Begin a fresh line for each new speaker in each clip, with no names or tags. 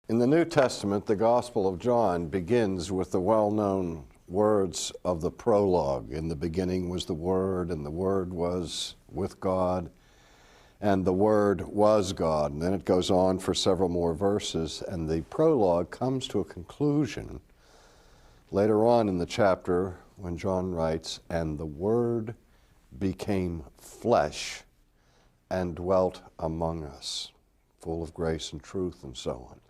In the New Testament, the Gospel of John begins with the well-known words of the prologue. In the beginning was the Word, and the Word was with God, and the Word was God. And then it goes on for several more verses, and the prologue comes to a conclusion later on in the chapter when John writes, "And the Word became flesh and dwelt among us, full of grace and truth," and so on.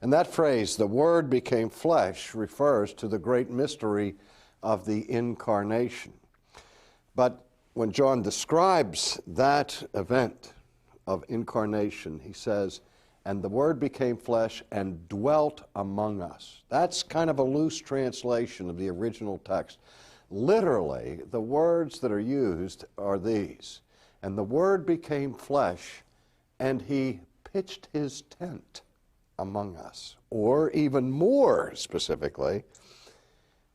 And that phrase, "the Word became flesh," refers to the great mystery of the incarnation. But when John describes that event of incarnation, he says, "And the Word became flesh and dwelt among us." That's kind of a loose translation of the original text. Literally, the words that are used are these: "And the Word became flesh, and He pitched His tent among us." Or even more specifically,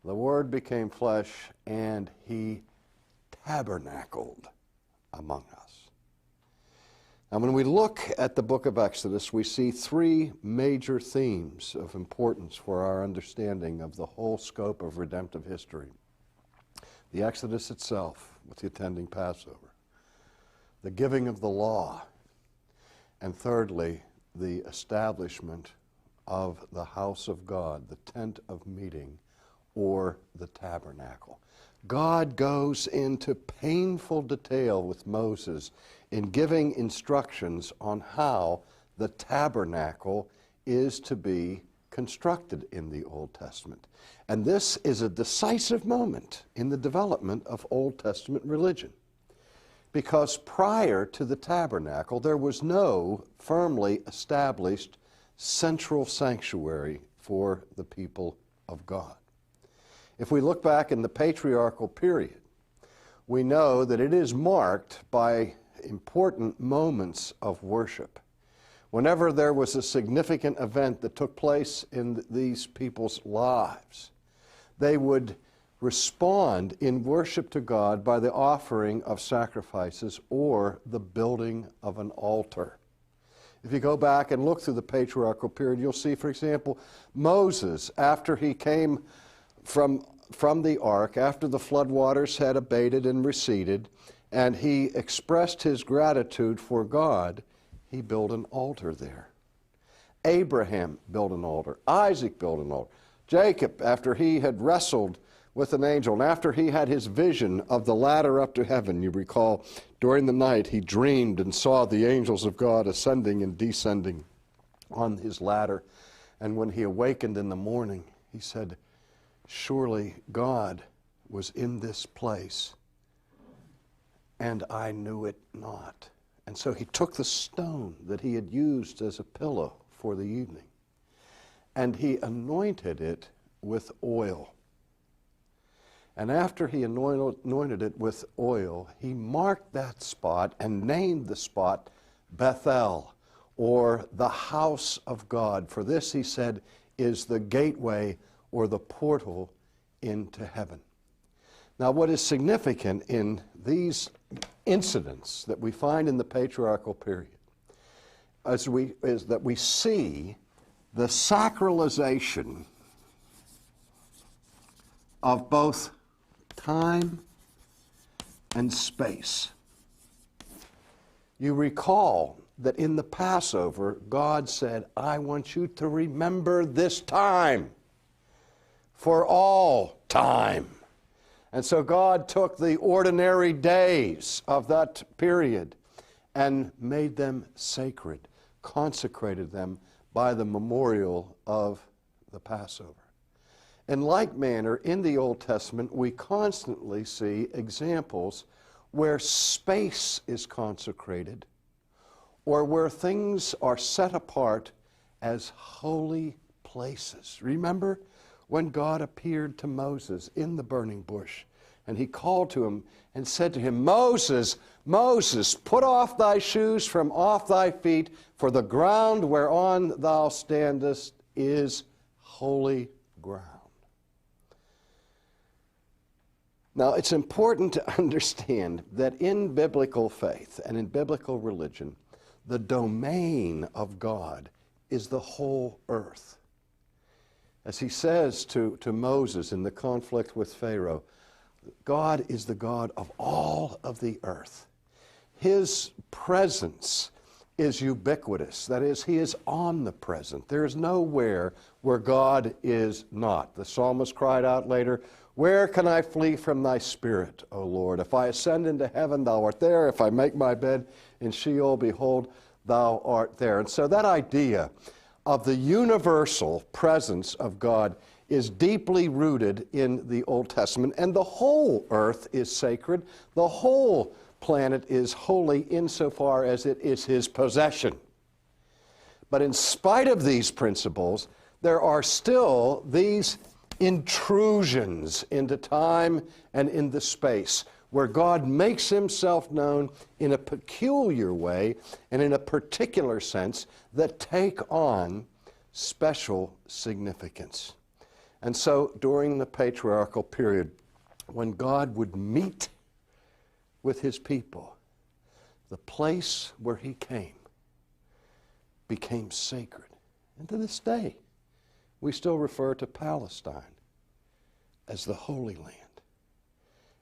the Word became flesh and He tabernacled among us. Now, when we look at the book of Exodus, we see three major themes of importance for our understanding of the whole scope of redemptive history. The Exodus itself, with the attending Passover, the giving of the law, and thirdly, the establishment of the house of God, the tent of meeting, or the tabernacle. God goes into painful detail with Moses in giving instructions on how the tabernacle is to be constructed in the Old Testament. And this is a decisive moment in the development of Old Testament religion, because prior to the tabernacle, there was no firmly established central sanctuary for the people of God. If we look back in the patriarchal period, we know that it is marked by important moments of worship. Whenever there was a significant event that took place in these people's lives, they would respond in worship to God by the offering of sacrifices or the building of an altar. If you go back and look through the patriarchal period, you'll see, for example, Moses, after he came from the ark, after the floodwaters had abated and receded, and he expressed his gratitude for God, he built an altar there. Abraham built an altar. Isaac built an altar. Jacob, after he had wrestled with an angel, and after he had his vision of the ladder up to heaven, you recall, during the night he dreamed and saw the angels of God ascending and descending on his ladder. And when he awakened in the morning, he said, "Surely God was in this place, and I knew it not." And so he took the stone that he had used as a pillow for the evening, and he anointed it with oil. And after he anointed it with oil, he marked that spot and named the spot Bethel, or the house of God. For this, he said, is the gateway or the portal into heaven. Now, what is significant in these incidents that we find in the patriarchal period is that we see the sacralization of both time and space. You recall that in the Passover, God said, "I want you to remember this time for all time." And so God took the ordinary days of that period and made them sacred, consecrated them by the memorial of the Passover. In like manner, in the Old Testament, we constantly see examples where space is consecrated or where things are set apart as holy places. Remember when God appeared to Moses in the burning bush, and he called to him and said to him, "Moses, Moses, put off thy shoes from off thy feet, for the ground whereon thou standest is holy ground." Now, it's important to understand that in biblical faith and in biblical religion, the domain of God is the whole earth. As he says to Moses in the conflict with Pharaoh, God is the God of all of the earth. His presence is ubiquitous. That is, he is omnipresent. There is nowhere where God is not. The psalmist cried out later, "Where can I flee from thy spirit, O Lord? If I ascend into heaven, thou art there. If I make my bed in Sheol, behold, thou art there." And so that idea of the universal presence of God is deeply rooted in the Old Testament, and the whole earth is sacred. The whole planet is holy insofar as it is his possession. But in spite of these principles, there are still these intrusions into time and into space where God makes himself known in a peculiar way and in a particular sense that take on special significance. And so during the patriarchal period, when God would meet with his people, the place where he came became sacred. And to this day, we still refer to Palestine as the Holy Land.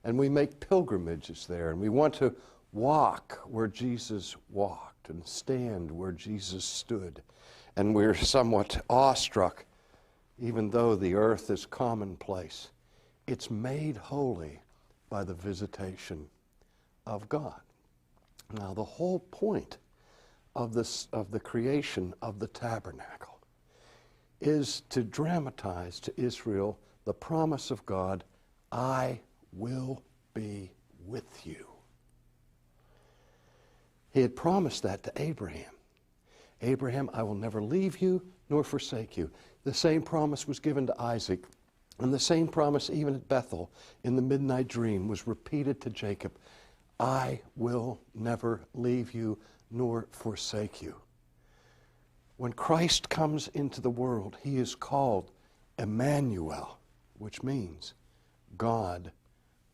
And we make pilgrimages there, and we want to walk where Jesus walked and stand where Jesus stood. And we're somewhat awestruck, even though the earth is commonplace. It's made holy by the visitation of God. Now, the whole point of the creation of the tabernacle is to dramatize to Israel the promise of God, "I will be with you." He had promised that to Abraham. "Abraham, I will never leave you nor forsake you." The same promise was given to Isaac, and the same promise even at Bethel in the midnight dream was repeated to Jacob. "I will never leave you nor forsake you." When Christ comes into the world, he is called Emmanuel, which means God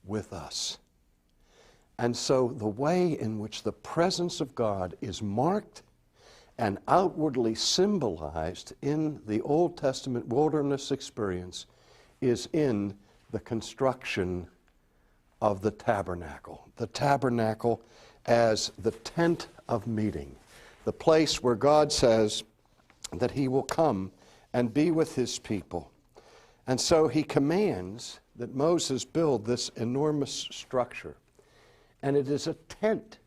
with us. And so the way in which the presence of God is marked and outwardly symbolized in the Old Testament wilderness experience is in the construction of the tabernacle. The tabernacle as the tent of meeting, the place where God says that he will come and be with his people. And so he commands that Moses build this enormous structure. And it is a tent.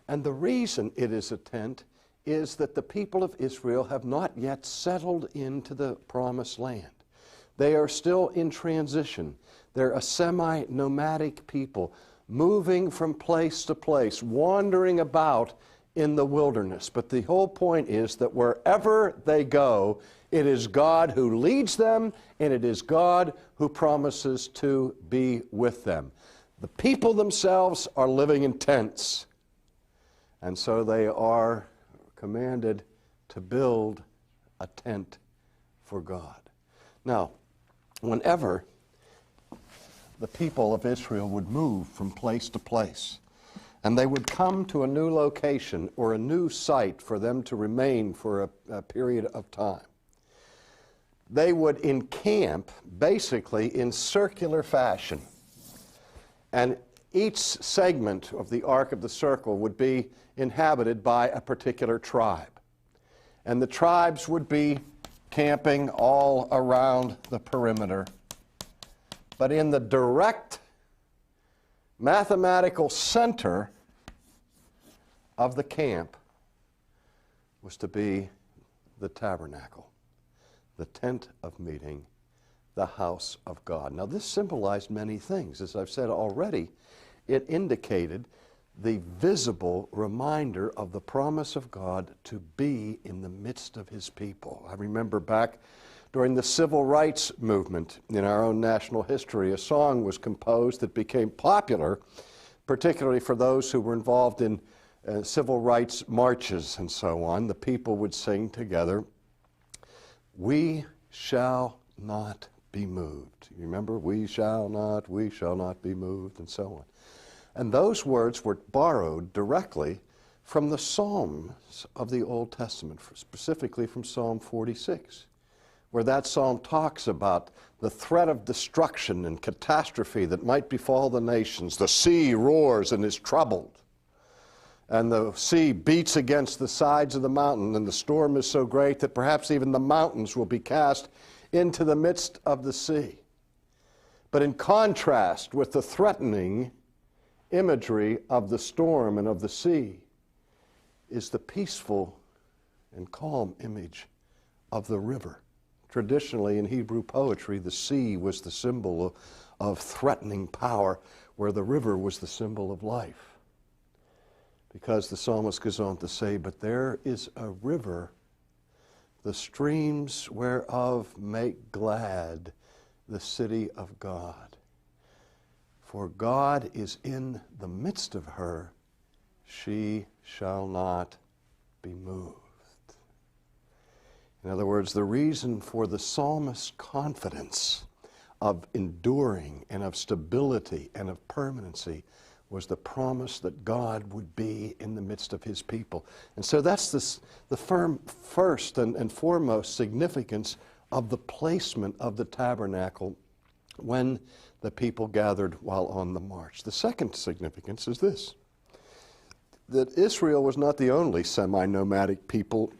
And the reason it is a tent is that the people of Israel have not yet settled into the promised land. They are still in transition. They're a semi-nomadic people moving from place to place, wandering about in the wilderness. But the whole point is that wherever they go, it is God who leads them, and it is God who promises to be with them. The people themselves are living in tents, and so they are commanded to build a tent for God. Now, whenever the people of Israel would move from place to place, and they would come to a new location or a new site for them to remain for a period of time, they would encamp basically in circular fashion. And each segment of the arc of the circle would be inhabited by a particular tribe. And the tribes would be camping all around the perimeter. But in the direct mathematical center of the camp was to be the tabernacle, the tent of meeting, the house of God. Now, this symbolized many things. As I've said already, it indicated the visible reminder of the promise of God to be in the midst of his people. I remember back during the civil rights movement in our own national history, a song was composed that became popular, particularly for those who were involved in civil rights marches and so on. The people would sing together, "We shall not be moved." You remember? We shall not be moved, and so on. And those words were borrowed directly from the Psalms of the Old Testament, specifically from Psalm 46, where that psalm talks about the threat of destruction and catastrophe that might befall the nations. The sea roars and is troubled, and the sea beats against the sides of the mountain, and the storm is so great that perhaps even the mountains will be cast into the midst of the sea. But in contrast with the threatening imagery of the storm and of the sea is the peaceful and calm image of the river. Traditionally, in Hebrew poetry, the sea was the symbol of threatening power, where the river was the symbol of life. Because the psalmist goes on to say, but there is a river, the streams whereof make glad the city of God. For God is in the midst of her, she shall not be moved. In other words, the reason for the psalmist's confidence of enduring and of stability and of permanency was the promise that God would be in the midst of his people. And so that's the first and foremost significance of the placement of the tabernacle when the people gathered while on the march. The second significance is this, that Israel was not the only semi-nomadic people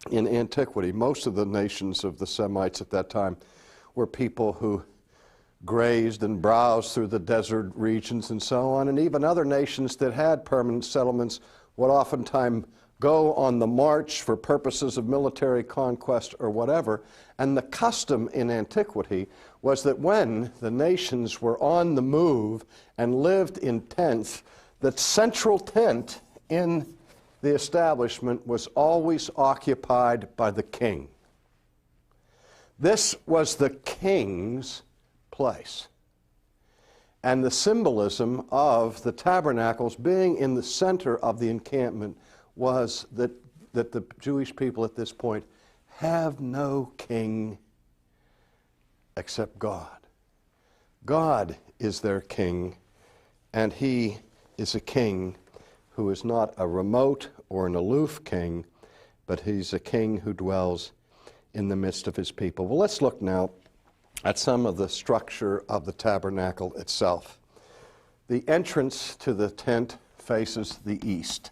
in antiquity. Most of the nations of the Semites at that time were people who grazed and browsed through the desert regions and so on, and even other nations that had permanent settlements would oftentimes go on the march for purposes of military conquest or whatever. And the custom in antiquity was that when the nations were on the move and lived in tents, the central tent in the establishment was always occupied by the king. This was the king's place. And the symbolism of the tabernacles being in the center of the encampment was that the Jewish people at this point have no king except God. God is their king, and he is a king who is not a remote or an aloof king, but he's a king who dwells in the midst of his people. Well, let's look now at some of the structure of the tabernacle itself. The entrance to the tent faces the east.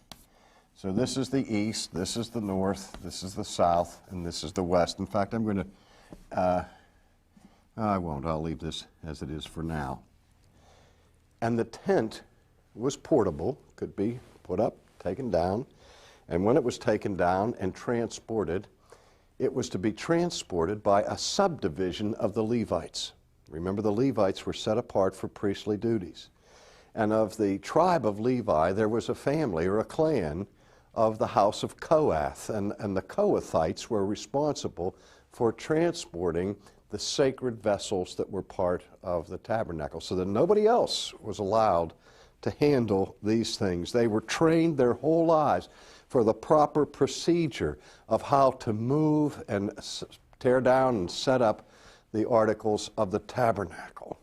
So this is the east, this is the north, this is the south, and this is the west. In fact, I'm going to, I won't, I'll leave this as it is for now. And the tent was portable, could be put up, taken down, and when it was taken down and transported, it was to be transported by a subdivision of the Levites. Remember, the Levites were set apart for priestly duties. And of the tribe of Levi, there was a family or a clan of the house of Kohath, and the Kohathites were responsible for transporting the sacred vessels that were part of the tabernacle, so that nobody else was allowed to handle these things. They were trained their whole lives for the proper procedure of how to move and tear down and set up the articles of the tabernacle.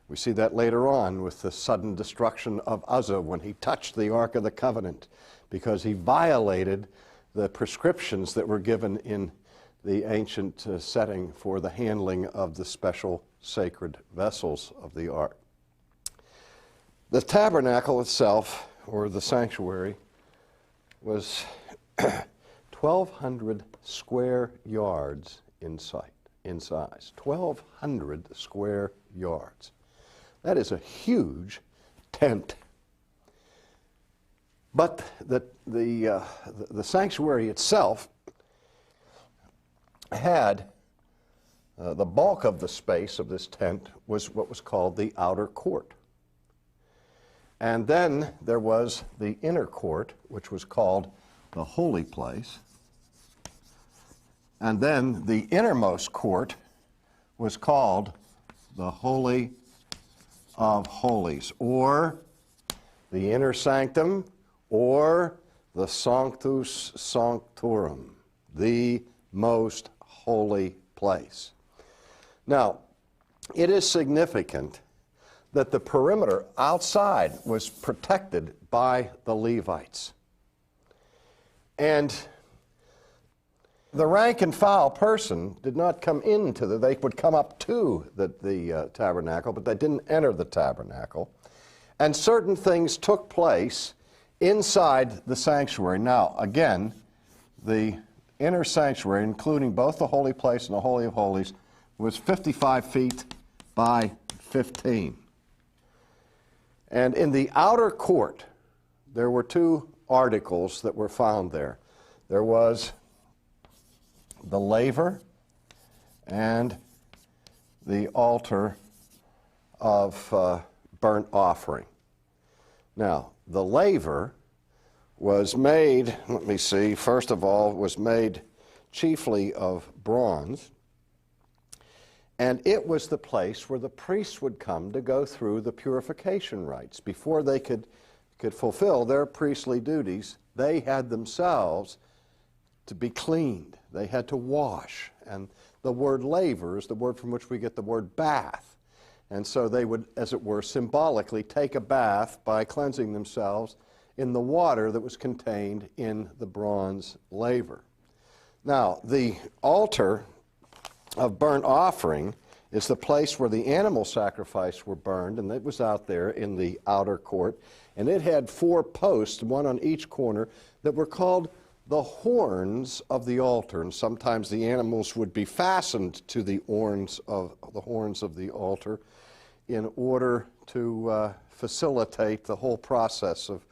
We see that later on with the sudden destruction of Uzzah when he touched the Ark of the Covenant, because he violated the prescriptions that were given in the ancient setting for the handling of the special sacred vessels of the Ark. The tabernacle itself, or the sanctuary, was 1,200 square yards in size. 1,200 square yards. That is a huge tent. But the sanctuary itself had the bulk of the space of this tent was what was called the outer court. And then there was the inner court, which was called the holy place. And then the innermost court was called the Holy of Holies, or the inner sanctum, or the Sanctus Sanctorum, the most holy place. Now, it is significant that the perimeter outside was protected by the Levites. And the rank and file person did not come into they would come up to the tabernacle, but they didn't enter the tabernacle. And certain things took place inside the sanctuary. Now, again, the inner sanctuary, including both the holy place and the Holy of Holies, was 55 feet by 15. And in the outer court, there were two articles that were found there. There was the laver and the altar of burnt offering. Now, the laver was made, let me see, first of all, was made chiefly of bronze, and it was the place where the priests would come to go through the purification rites. Before they could fulfill their priestly duties, they had themselves to be cleaned. They had to wash. And the word laver is the word from which we get the word bath. And so they would, as it were, symbolically take a bath by cleansing themselves in the water that was contained in the bronze laver. Now, the altar of burnt offering is the place where the animal sacrifice were burned, and it was out there in the outer court. And it had 4 posts, one on each corner, that were called the horns of the altar. And sometimes the animals would be fastened to the horns of the altar in order to facilitate the whole process of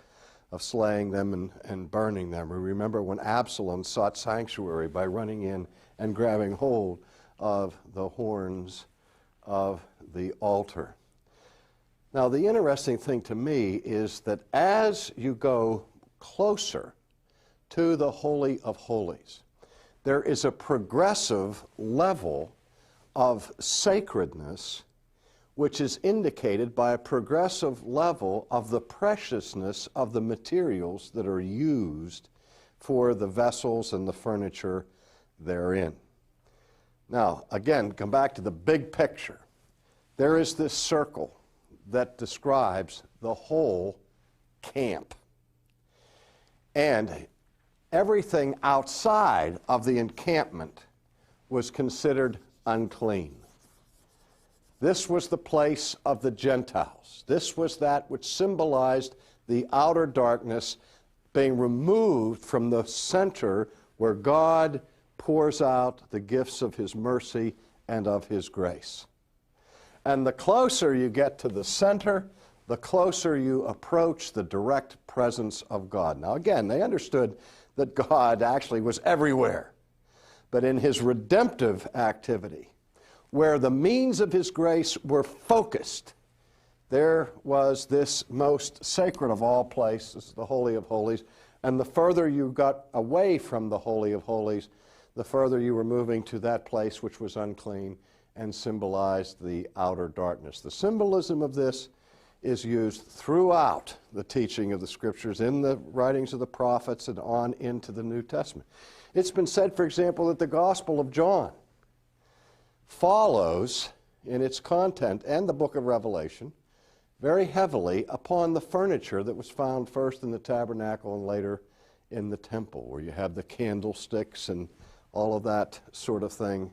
slaying them and burning them. We remember when Absalom sought sanctuary by running in and grabbing hold of the horns of the altar. Now, the interesting thing to me is that as you go closer to the Holy of Holies, there is a progressive level of sacredness which is indicated by a progressive level of the preciousness of the materials that are used for the vessels and the furniture therein. Now, again, come back to the big picture. There is this circle that describes the whole camp. And everything outside of the encampment was considered unclean. This was the place of the Gentiles. This was that which symbolized the outer darkness being removed from the center where God pours out the gifts of His mercy and of His grace. And the closer you get to the center, the closer you approach the direct presence of God. Now again, they understood that God actually was everywhere. But in His redemptive activity, where the means of His grace were focused, there was this most sacred of all places, the Holy of Holies. And the further you got away from the Holy of Holies, the further you were moving to that place which was unclean and symbolized the outer darkness. The symbolism of this is used throughout the teaching of the Scriptures, in the writings of the prophets and on into the New Testament. It's been said, for example, that the Gospel of John follows in its content and the book of Revelation very heavily upon the furniture that was found first in the tabernacle and later in the temple, where you have the candlesticks and all of that sort of thing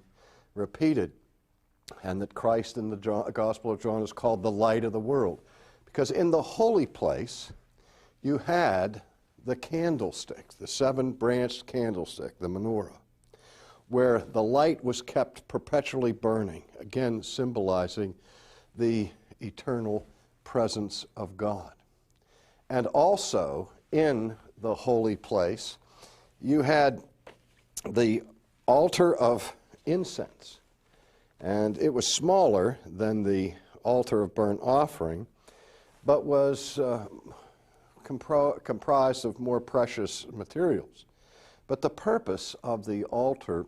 repeated. And that Christ in the Gospel of John is called the light of the world. Because in the holy place, you had the candlestick, the 7-branched candlestick, the menorah, where the light was kept perpetually burning, again symbolizing the eternal presence of God. And also in the holy place, you had the altar of incense. And it was smaller than the altar of burnt offering, but was comprised of more precious materials. But the purpose of the altar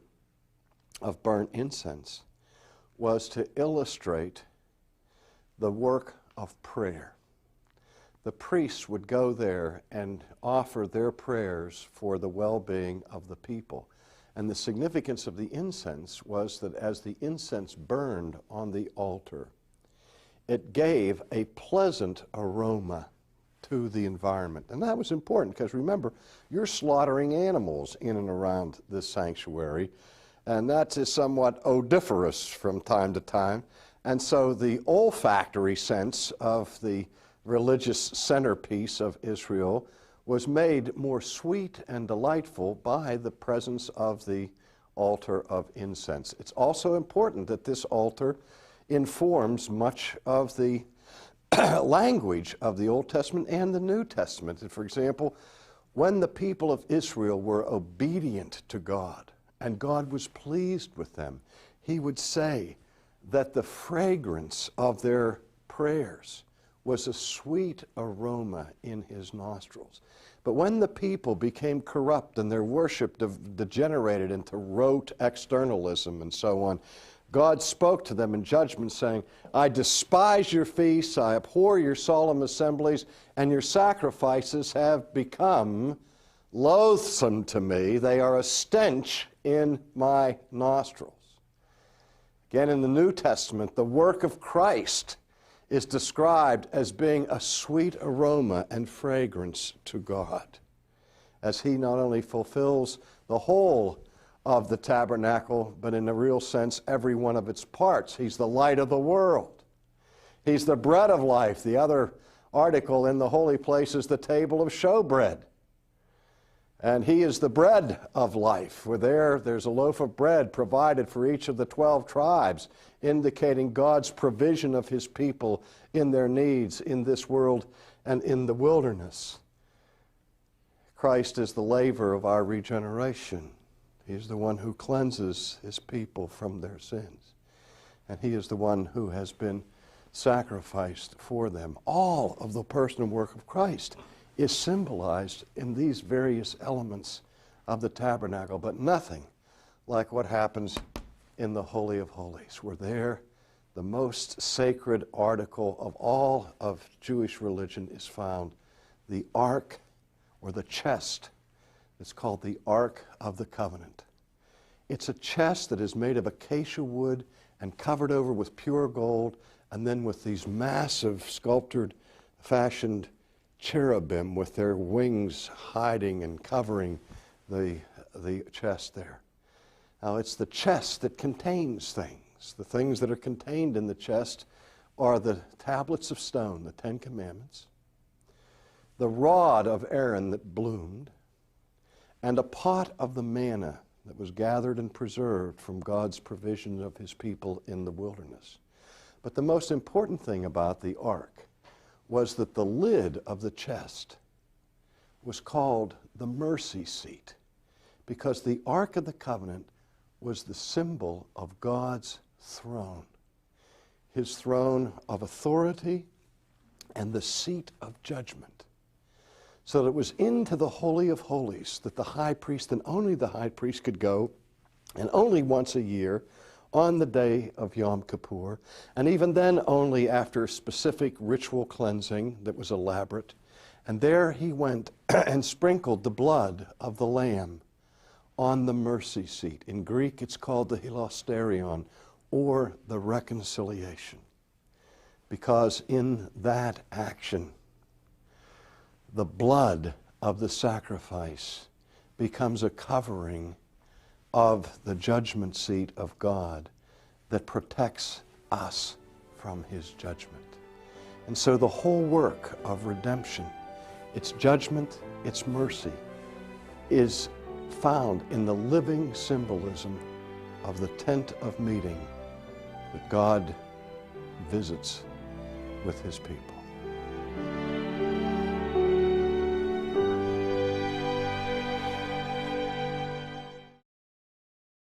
of burnt incense was to illustrate the work of prayer. The priests would go there and offer their prayers for the well-being of the people. And the significance of the incense was that as the incense burned on the altar, it gave a pleasant aroma to the environment. And that was important because remember, you're slaughtering animals in and around this sanctuary, and that is somewhat odoriferous from time to time. And so the olfactory sense of the religious centerpiece of Israel was made more sweet and delightful by the presence of the altar of incense. It's also important that this altar informs much of the language of the Old Testament and the New Testament. And for example, when the people of Israel were obedient to God and God was pleased with them, he would say that the fragrance of their prayers was a sweet aroma in his nostrils. But when the people became corrupt and their worship degenerated into rote externalism and so on, God spoke to them in judgment, saying, I despise your feasts, I abhor your solemn assemblies, and your sacrifices have become loathsome to me. They are a stench in my nostrils. Again, in the New Testament, the work of Christ is described as being a sweet aroma and fragrance to God, as he not only fulfills the whole of the tabernacle, but in a real sense, every one of its parts. He's the light of the world. He's the bread of life. The other article in the holy place is the table of showbread. And he is the bread of life. For there's a loaf of bread provided for each of the 12 tribes, indicating God's provision of his people in their needs in this world and in the wilderness. Christ is the laver of our regeneration. He is the one who cleanses his people from their sins. And he is the one who has been sacrificed for them. All of the person and work of Christ is symbolized in these various elements of the tabernacle, but nothing like what happens in the Holy of Holies, where there the most sacred article of all of Jewish religion is found, the ark or the chest. It's called the Ark of the Covenant. It's a chest that is made of acacia wood and covered over with pure gold, and then with these massive sculptured, fashioned cherubim with their wings hiding and covering the chest there. Now, it's the chest that contains things. The things that are contained in the chest are the tablets of stone, the Ten Commandments, the rod of Aaron that bloomed, and a pot of the manna that was gathered and preserved from God's provision of his people in the wilderness. But the most important thing about the ark was that the lid of the chest was called the mercy seat, because the Ark of the Covenant was the symbol of God's throne, his throne of authority and the seat of judgment. So that it was into the Holy of Holies that the high priest, and only the high priest, could go, and only once a year, on the day of Yom Kippur, and even then only after specific ritual cleansing that was elaborate. And there he went and sprinkled the blood of the lamb on the mercy seat. In Greek, it's called the hilasterion, or the reconciliation, because in that action, the blood of the sacrifice becomes a covering of the judgment seat of God that protects us from his judgment. And so the whole work of redemption, its judgment, its mercy, is found in the living symbolism of the tent of meeting that God visits with his people.